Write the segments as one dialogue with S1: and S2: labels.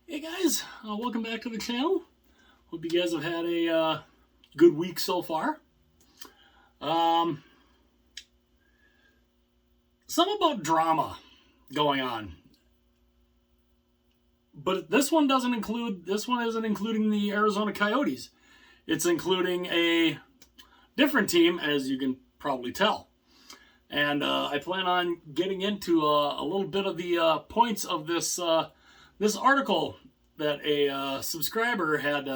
S1: Hey guys, welcome back to the channel. Hope you guys have had a good week so far. Some about drama going on, but this one isn't including the Arizona Coyotes. It's including a different team, as you can probably tell. And I plan on getting into a little bit of the points of this article that a subscriber had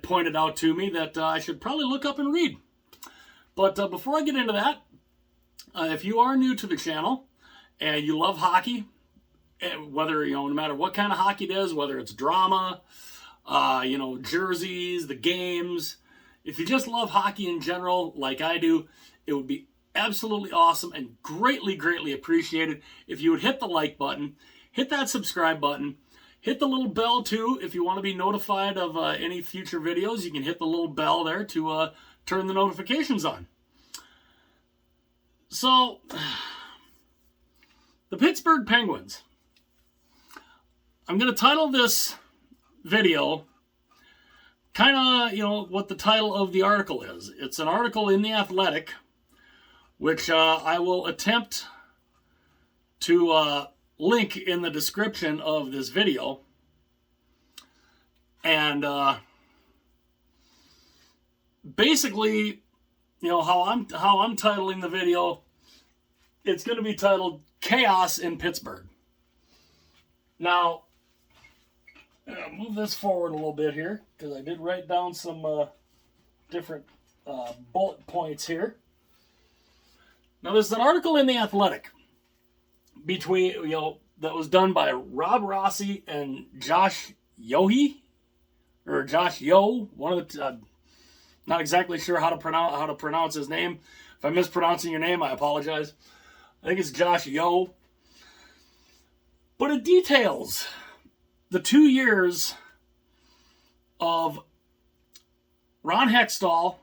S1: pointed out to me that I should probably look up and read. But before I get into that, if you are new to the channel and you love hockey, whether no matter what kind of hockey it is, whether it's drama, jerseys, the games, if you just love hockey in general, like I do, it would be absolutely awesome and greatly appreciated if you would hit the like button, hit that subscribe button, hit the little bell too if you want to be notified of any future videos. You can hit the little bell there to turn the notifications on. So, the Pittsburgh Penguins. I'm going to title this video kind of, what the title of the article is. It's an article in The Athletic, which I will attempt to link in the description of this video. And basically, how I'm titling the video, it's going to be titled Chaos in Pittsburgh. Now, I'll move this forward a little bit here because I did write down some different bullet points here. Now, there's an article in The Athletic that was done by Rob Rossi and Josh Yohe, or Josh Yo, one of the not exactly sure how to pronounce his name. If I'm mispronouncing your name, I apologize. I think it's Josh Yo. But it details the 2 years of Ron Hextall,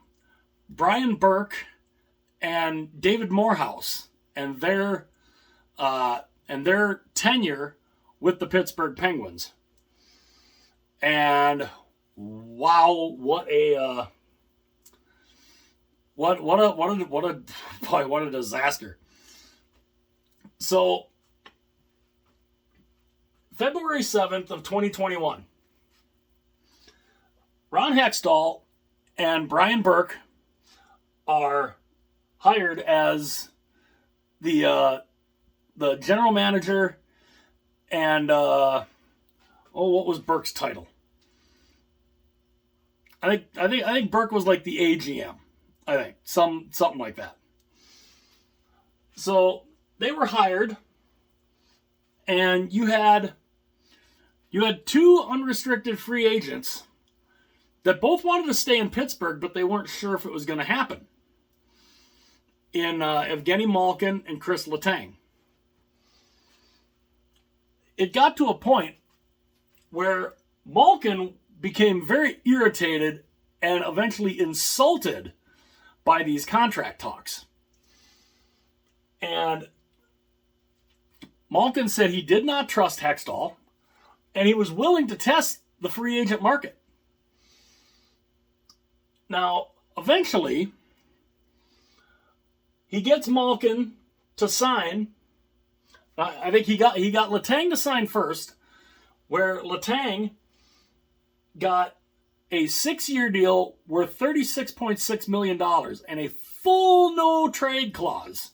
S1: Brian Burke, and David Morehouse and their tenure with the Pittsburgh Penguins. And wow, what a disaster. So, February 7th of 2021, Ron Hextall and Brian Burke are hired as the general manager and what was Burke's title? I think Burke was like the AGM. I think something like that. So they were hired, and you had two unrestricted free agents that both wanted to stay in Pittsburgh, but they weren't sure if it was going to happen. In Evgeny Malkin and Chris Letang. It got to a point where Malkin became very irritated and eventually insulted by these contract talks. And Malkin said he did not trust Hextall, and he was willing to test the free agent market. Now, eventually, he gets Malkin to sign. I think he got Letang to sign first, where Letang got a 6-year deal worth $36.6 million and a full no-trade clause.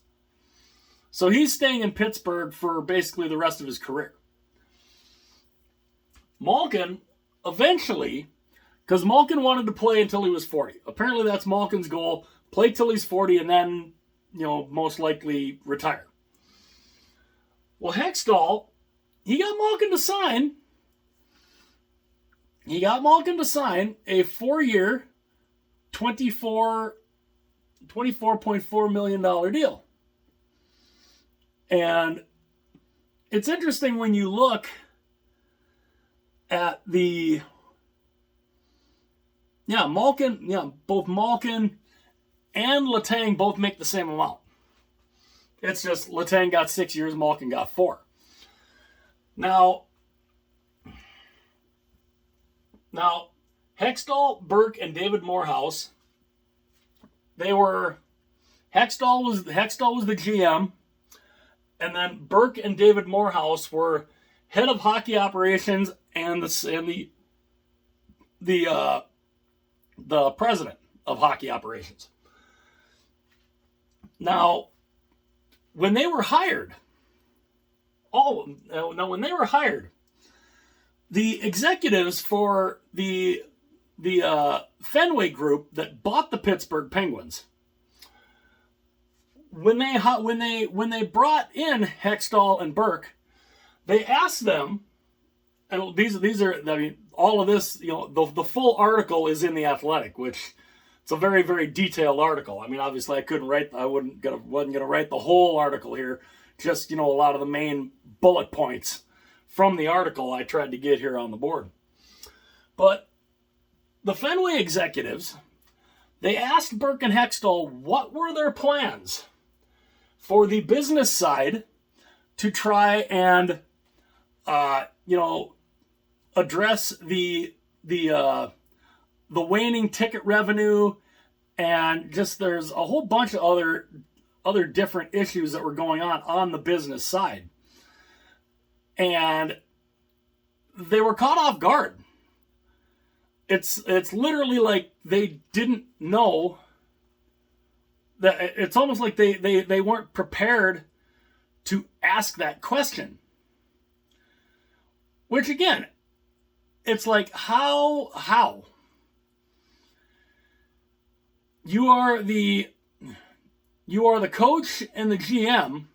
S1: So he's staying in Pittsburgh for basically the rest of his career. Malkin, eventually, because Malkin wanted to play until he was 40. Apparently that's Malkin's goal. Play till he's 40 and then, most likely retire. Well, Hextall, he got Malkin to sign a 4-year, $24.4 million deal. And it's interesting when you look at both Malkin and Letang both make the same amount. It's just Letang got 6 years, Malkin got 4. Now, Now, Hextall, Burke, and David Morehouse, Hextall was the GM, and then Burke and David Morehouse were head of hockey operations and the president of hockey operations. Now, when they were hired, the executives for the Fenway Group that bought the Pittsburgh Penguins, when they brought in Hextall and Burke, they asked them, and these are, I mean, all of this, the full article is in The Athletic, which it's a very, very detailed article. I mean, obviously I wasn't gonna write the whole article here, just, a lot of the main bullet points from the article I tried to get here on the board. But the Fenway executives, they asked Burke and Hextall what were their plans for the business side to try and, address the waning ticket revenue, and just there's a whole bunch of other different issues that were going on the business side. And they were caught off guard. It's literally like they didn't know that. It's almost like they weren't prepared to ask that question. Which again, it's like how you are the coach and the GM,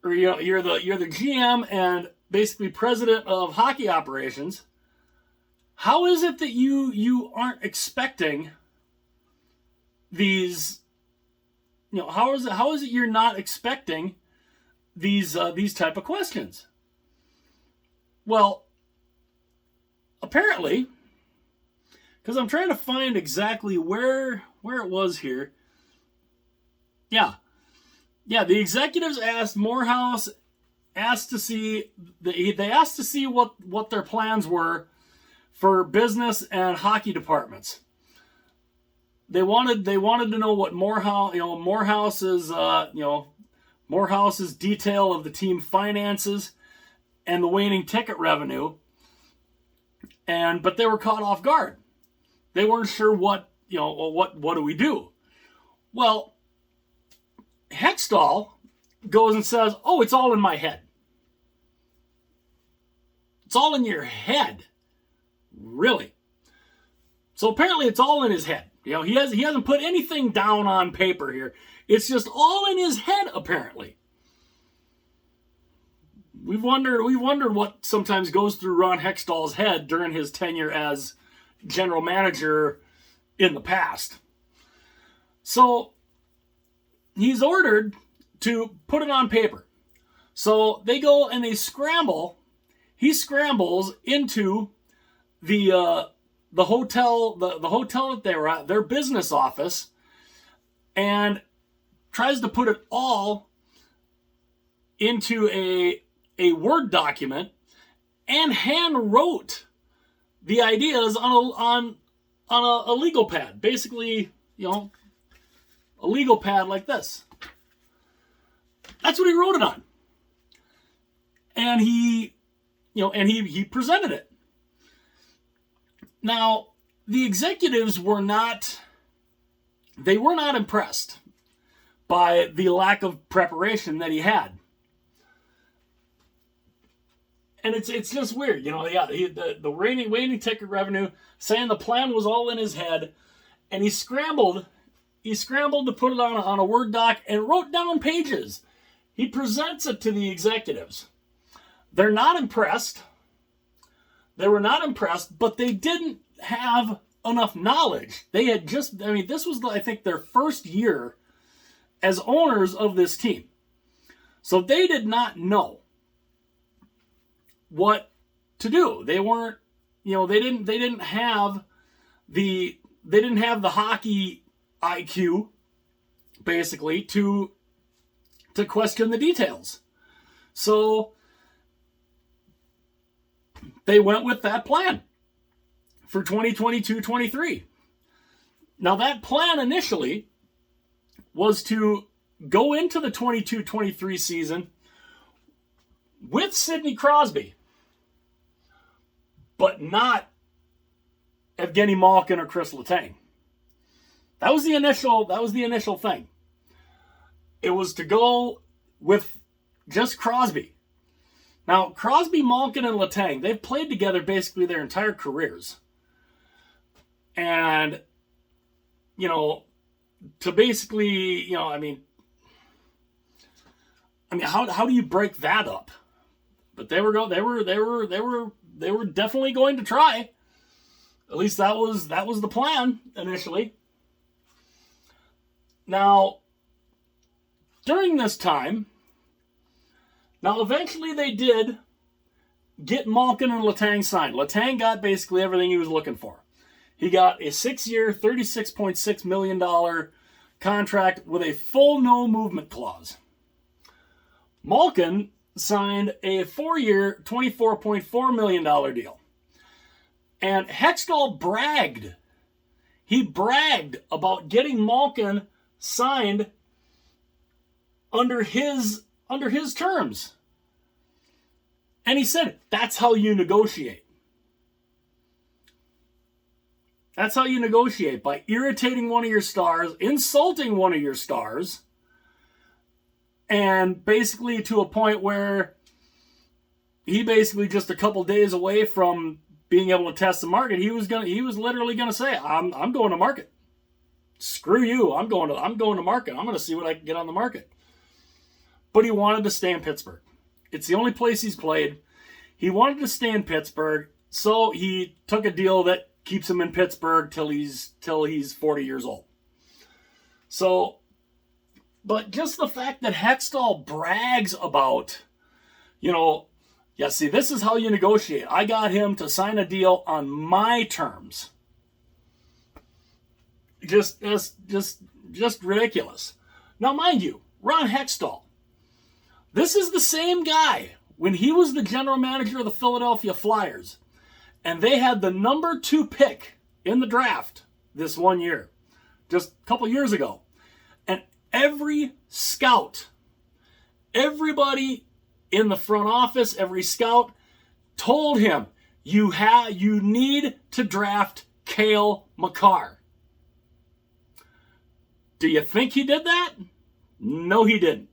S1: or you're the GM and basically president of hockey operations. How is it that you aren't expecting these? How is it you're not expecting these type of questions? Well, apparently, because I'm trying to find exactly where it was here. Yeah, the executives asked Morehouse, they asked to see what their plans were for business and hockey departments. They wanted to know what Morehouse's detail of the team finances and the waning ticket revenue. But they were caught off guard. They weren't sure what do we do? Well, Hextall goes and says, "Oh, it's all in my head." It's all in your head. Really? So apparently it's all in his head. He hasn't put anything down on paper here. It's just all in his head, apparently. We've wondered what sometimes goes through Ron Hextall's head during his tenure as general manager in the past. So he's ordered to put it on paper. So they go and they scramble. He scrambles into the hotel, the hotel that they were at, their business office, and tries to put it all into a Word document, and hand wrote the ideas on a legal pad. Basically, a legal pad like this. That's what he wrote it on. And he presented it. Now, the executives were not impressed by the lack of preparation that he had. And it's just weird, the waning ticket revenue, saying the plan was all in his head, and he scrambled to put it on a Word doc and wrote down pages. He presents it to the executives. They're not impressed. They were not impressed, but they didn't have enough knowledge. They had this was, I think, their first year as owners of this team. So they did not know what to do. They weren't, they didn't have the hockey IQ, basically, to question the details. So they went with that plan for 2022-23. Now, that plan initially was to go into the 22-23 season with Sidney Crosby, but not Evgeny Malkin or Chris Letang. That was the initial thing. It was to go with just Crosby. Now, Crosby, Malkin, and Letang, they've played together basically their entire careers. And, to basically, I mean, how do you break that up? But they were definitely going to try. At least that was the plan initially. Now, during this time, eventually they did get Malkin and Letang signed. Letang got basically everything he was looking for. He got a 6-year, $36.6 million contract with a full no-movement clause. Malkin signed a 4-year, $24.4 million deal. And Hextall bragged. He bragged about getting Malkin signed under his terms. And he said, that's how you negotiate. That's how you negotiate, by irritating one of your stars, insulting one of your stars, and basically to a point where he basically just a couple days away from being able to test the market. He was literally gonna say, I'm going to market. Screw you. I'm going to market. I'm going to see what I can get on the market. But he wanted to stay in Pittsburgh. It's the only place he's played. He wanted to stay in Pittsburgh, so he took a deal that keeps him in Pittsburgh till he's 40 years old. So, but just the fact that Hextall brags about, see, this is how you negotiate. I got him to sign a deal on my terms. Just ridiculous. Now, mind you, Ron Hextall, this is the same guy when he was the general manager of the Philadelphia Flyers, and they had the number 2 pick in the draft this one year, just a couple years ago. And every scout, everybody in the front office, every scout told him, you need to draft Cale Makar. Do you think he did that? No, he didn't.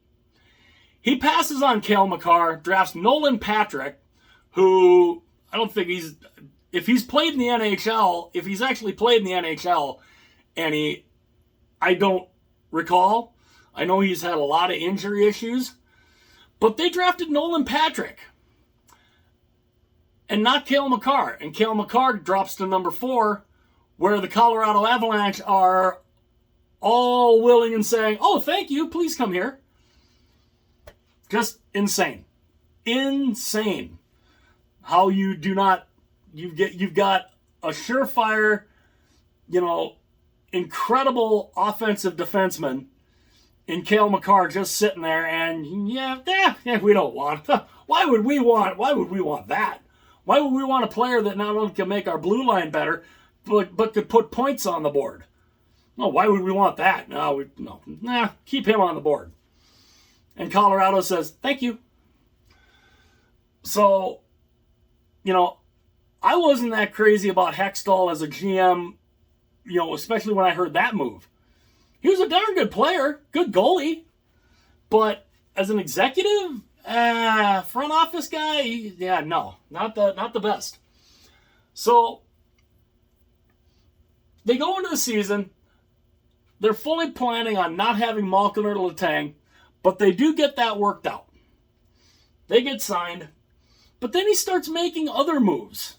S1: He passes on Cale Makar, drafts Nolan Patrick, who I don't think if he's played in the NHL, if he's actually played in the NHL, and I don't recall. I know he's had a lot of injury issues, but they drafted Nolan Patrick and not Cale Makar. And Cale Makar drops to number 4, where the Colorado Avalanche are all willing and saying, oh, thank you, please come here. Just insane. Insane. How you do not, you've got a surefire, incredible offensive defenseman in Cale Makar just sitting there, and we don't want. Why would we want that? Why would we want a player that not only can make our blue line better, but could put points on the board? No, why would we want that? Keep him on the board. And Colorado says, thank you. So, I wasn't that crazy about Hextall as a GM, especially when I heard that move. He was a darn good player, good goalie. But as an executive, front office guy, not the best. So, they go into the season. They're fully planning on not having Malkin or Letang, but they do get that worked out. They get signed, but then he starts making other moves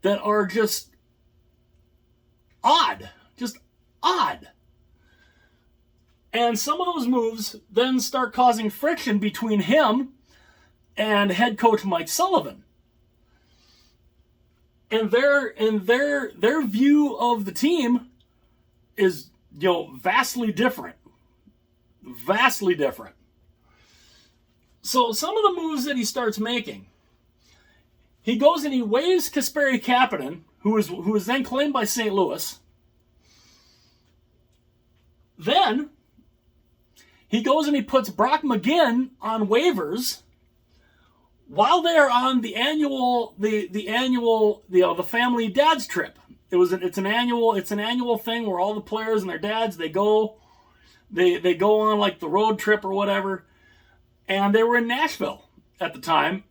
S1: that are just odd. And some of those moves then start causing friction between him and head coach Mike Sullivan. And their view of the team is, vastly different. Vastly different. So some of the moves that he starts making, He goes and he waives Kasperi Kapanen, who was then claimed by St. Louis. Then he goes and he puts Brock McGinn on waivers while they're on the family dads trip. It's an annual thing where all the players and their dads they go on like the road trip or whatever, and they were in Nashville at the time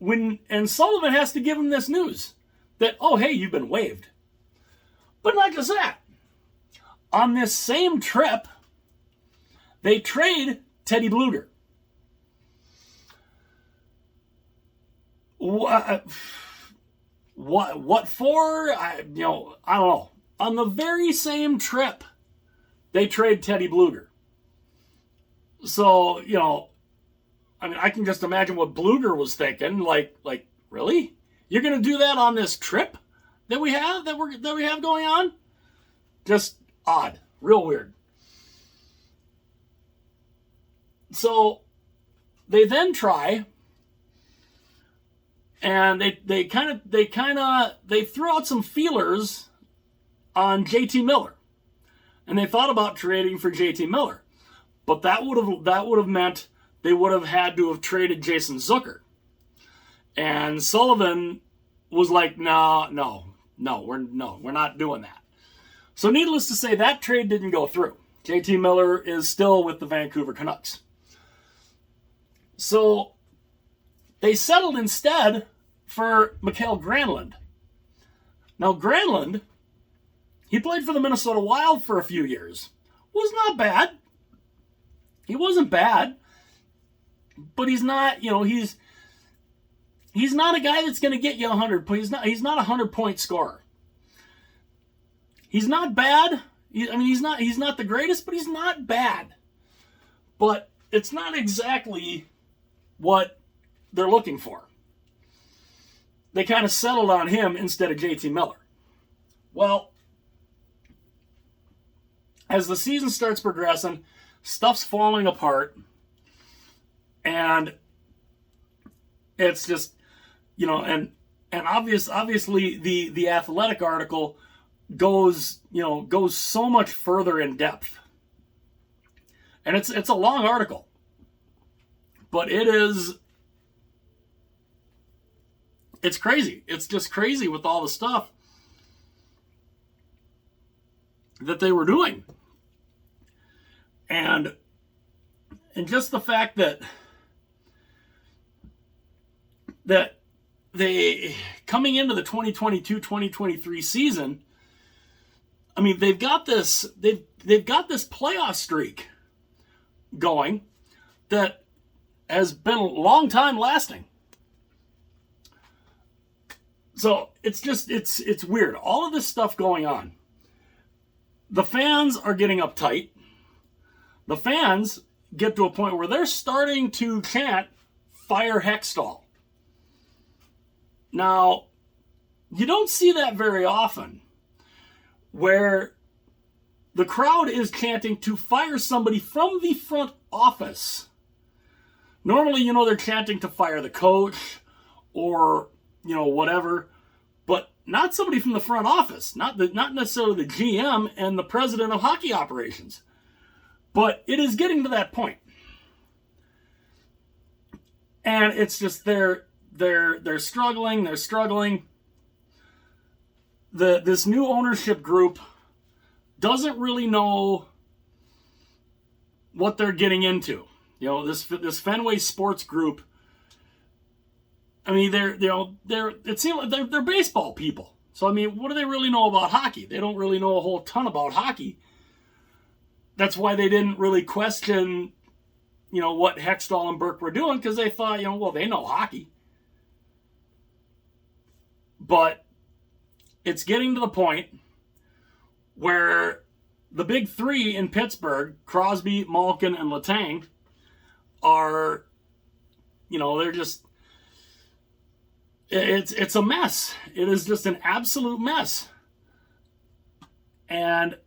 S1: and Sullivan has to give him this news that, oh hey, you've been waived. But not just that. On this same trip, they trade Teddy Bluger. What for? I don't know. On the very same trip, they trade Teddy Bluger. So, I can just imagine what Bluger was thinking. Like, really? You're going to do that on this trip that we have going on? Just odd, real weird. So they then try, and they threw out some feelers on JT Miller, and they thought about trading for JT Miller, but that would have meant they would have had to have traded Jason Zucker, and Sullivan was like, no, we're not doing that. So needless to say, that trade didn't go through. JT Miller is still with the Vancouver Canucks. So they settled instead for Mikael Granlund. Now Granlund, he played for the Minnesota Wild for a few years. Was not bad. He wasn't bad. But he's not, he's not a guy that's going to get you 100 points. He's not a 100-point scorer. He's not bad. He's not the greatest, but he's not bad. But it's not exactly what they're looking for. They kind of settled on him instead of JT Miller. Well, as the season starts progressing, stuff's falling apart, and it's just, and obviously the Athletic article goes so much further in depth. And it's a long article. But it's crazy. It's just crazy with all the stuff that they were doing. And just the fact that they, coming into the 2022-2023 season, they've got this playoff streak going that has been a long time lasting. So it's weird. All of this stuff going on. The fans are getting uptight. The fans get to a point where they're starting to chant, "Fire Hextall." Now, you don't see that very often, where the crowd is chanting to fire somebody from the front office. Normally, they're chanting to fire the coach or, whatever, but not somebody from the front office, not necessarily the GM and the president of hockey operations. But it is getting to that point. And it's just they're struggling. This new ownership group doesn't really know what they're getting into. This Fenway Sports Group. They're baseball people. So what do they really know about hockey? They don't really know a whole ton about hockey. That's why they didn't really question, what Hextall and Burke were doing, because they thought, they know hockey. But it's getting to the point where the big three in Pittsburgh, Crosby, Malkin, and Letang, are, they're just, it's a mess. It is just an absolute mess. And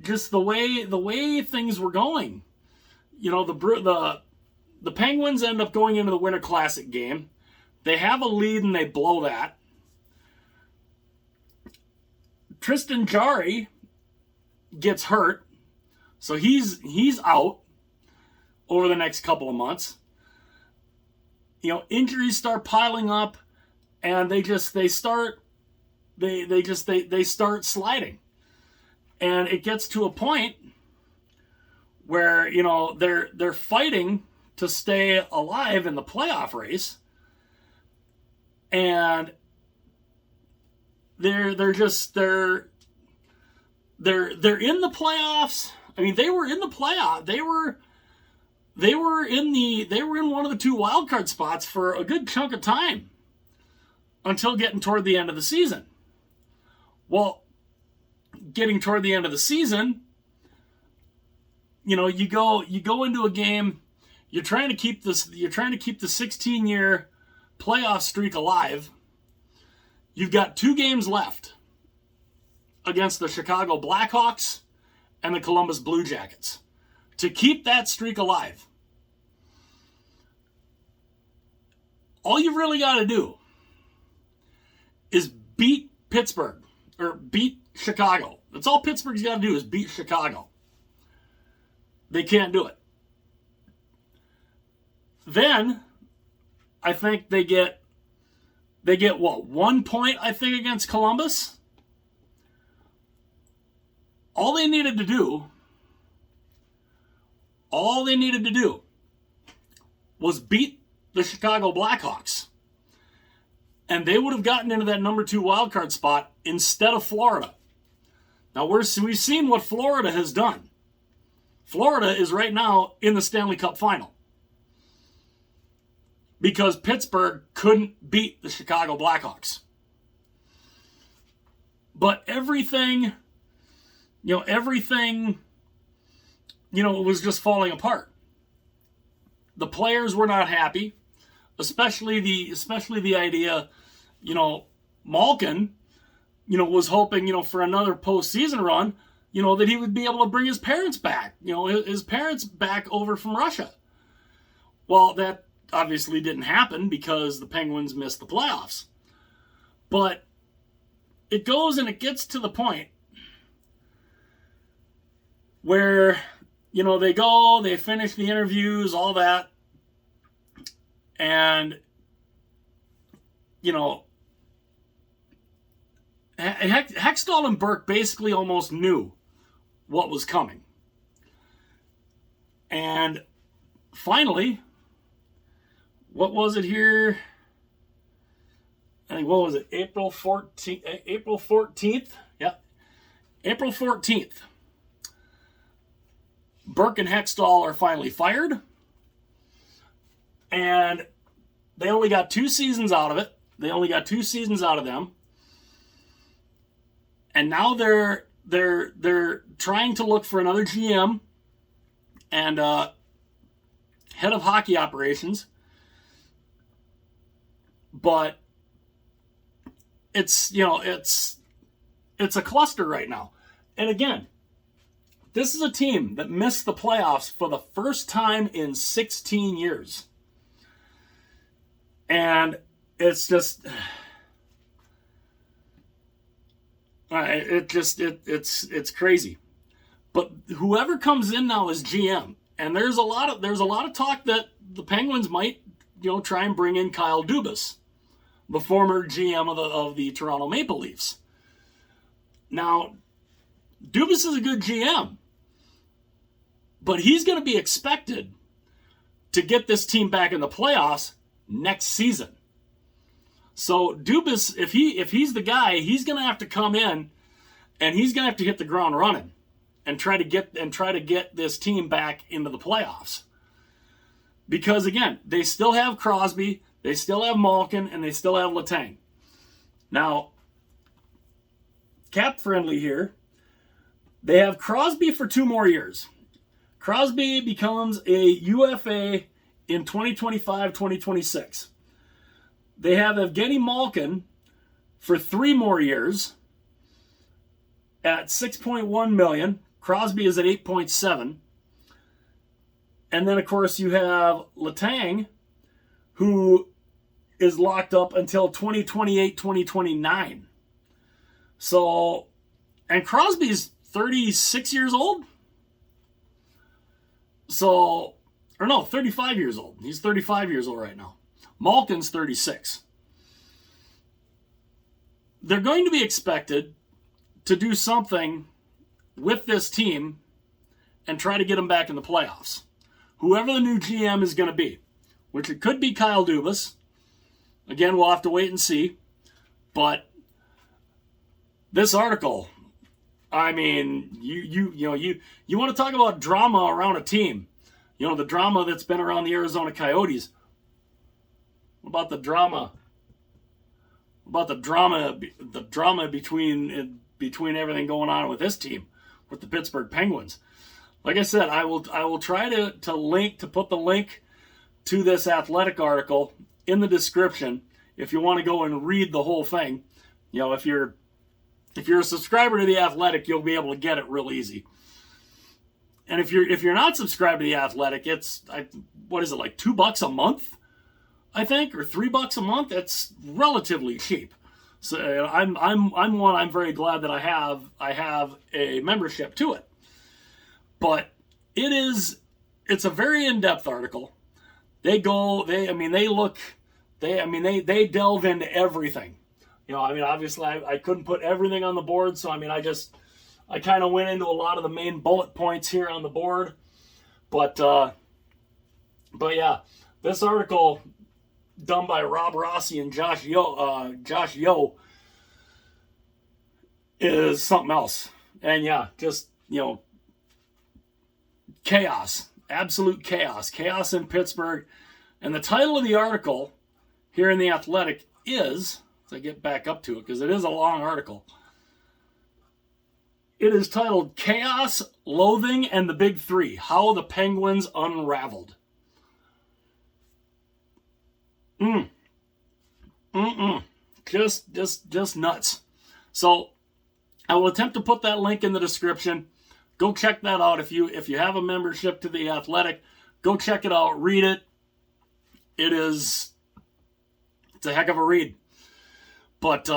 S1: just the way things were going, the Penguins end up going into the Winter Classic game. They have a lead and they blow that. Tristan Jarry gets hurt, so he's out over the next couple of months. Injuries start piling up, and they start sliding, and it gets to a point where they're fighting to stay alive in the playoff race, and they're in the playoffs. I mean, they were in the playoff. They were in one of the 2 wild card spots for a good chunk of time until getting toward the end of the season. Well, getting toward the end of the season, you go into a game, you're trying to keep the 16-year playoff streak alive. You've got 2 games left against the Chicago Blackhawks and the Columbus Blue Jackets to keep that streak alive. All you really got to do is beat Pittsburgh or beat Chicago. That's all Pittsburgh's got to do is beat Chicago. They can't do it. Then I think they get what, 1 point, I think, against Columbus. All they needed to do was beat the Chicago Blackhawks, and they would have gotten into that number 2 wildcard spot instead of Florida. Now, we've seen what Florida has done. Florida is right now in the Stanley Cup final because Pittsburgh couldn't beat the Chicago Blackhawks. But everything was just falling apart. The players were not happy, especially the idea, Malkin, was hoping, for another postseason run, that he would be able to bring his parents back, his parents back over from Russia. Well, that obviously didn't happen because the Penguins missed the playoffs. But it goes and it gets to the point where, they finish the interviews, all that, and, Hextall and Burke basically almost knew what was coming. And finally, what was it here? I think, what was it? April 14th? Yeah. April 14th. Burke and Hextall are finally fired. And they only got 2 seasons out of it. They only got 2 seasons out of them. And now they're trying to look for another GM and head of hockey operations. But it's a cluster right now. And again, this is a team that missed the playoffs for the first time in 16 years. And it's just it's crazy. But whoever comes in now as GM, and there's a lot of talk that the Penguins might, try and bring in Kyle Dubas, the former GM of the Toronto Maple Leafs. Now, Dubas is a good GM, but he's going to be expected to get this team back in the playoffs next season. So Dubas, if he's the guy, he's going to have to come in and he's going to have to hit the ground running and try to get this team back into the playoffs. Because again, they still have Crosby, they still have Malkin, and they still have Letang. Now, cap friendly here, they have Crosby for 2 more years. Crosby becomes a UFA in 2025-2026. They have Evgeny Malkin for 3 more years at $6.1 million. Crosby is at $8.7. And then, of course, you have Letang, who is locked up until 2028, 2029. So, and Crosby's 36 years old. So, or no, 35 years old. He's 35 years old right now. Malkin's 36. They're going to be expected to do something with this team and try to get them back in the playoffs. Whoever the new GM is going to be, which it could be Kyle Dubas. Again, we'll have to wait and see. But this article, I mean, you want to talk about drama around a team. You know, the drama that's been around the Arizona Coyotes. What about the drama? What about the drama between everything going on with this team, with the Pittsburgh Penguins? Like I said, I will try to put the link to this Athletic article in the description if you want to go and read the whole thing. You know, if you're a subscriber to the Athletic, you'll be able to get it real easy. And if you're not subscribed to the Athletic, it's what is it, like $2 a month, I think, or $3 a month? It's relatively cheap. So I'm very glad that I have a membership to it. But it's a very in-depth article. They delve into everything. You know, I mean, obviously I couldn't put everything on the board, so I mean, I kind of went into a lot of the main bullet points here on the board. But yeah, this article done by Rob Rossi and Josh Yo is something else. And yeah, just, you know, chaos, absolute chaos in Pittsburgh. And the title of the article here in The Athletic is, as I get back up to it, because it is a long article, it is titled Chaos, Loathing, and the Big Three, How the Penguins Unraveled. Just nuts. So I will attempt to put that link in the description. Go check that out. If you have a membership to The Athletic, go check it out, read it. It's a heck of a read. But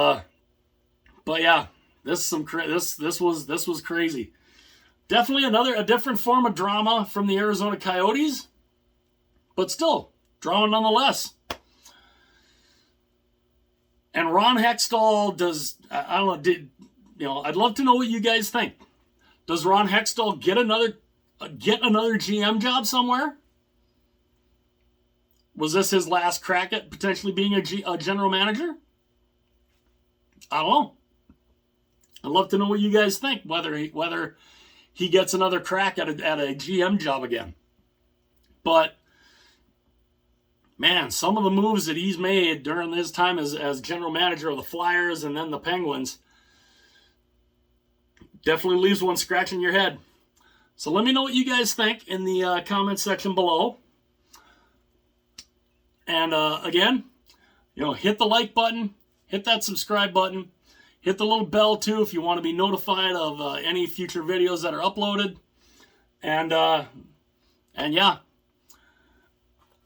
S1: yeah, this was crazy. Definitely a different form of drama from the Arizona Coyotes, but still drama nonetheless. And Ron Hextall I don't know, I'd love to know what you guys think. Does Ron Hextall get another GM job somewhere? Was this his last crack at potentially being a general manager? I don't know. I'd love to know what you guys think, whether he gets another crack at a GM job again. But man, some of the moves that he's made during his time as general manager of the Flyers and then the Penguins definitely leaves one scratching your head. So let me know what you guys think in the comment section below. And again, you know, hit the like button, hit that subscribe button, hit the little bell too if you want to be notified of any future videos that are uploaded. And yeah,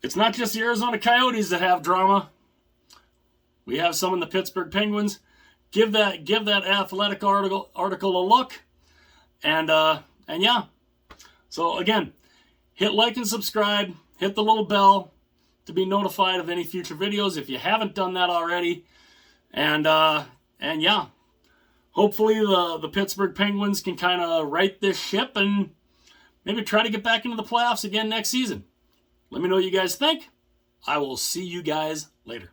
S1: it's not just the Arizona Coyotes that have drama. We have some in the Pittsburgh Penguins. Give that Athletic article a look. And yeah. So again, hit like and subscribe, hit the little bell to be notified of any future videos if you haven't done that already. And yeah, hopefully the Pittsburgh Penguins can kind of right this ship and maybe try to get back into the playoffs again next season. Let me know what you guys think. I will see you guys later.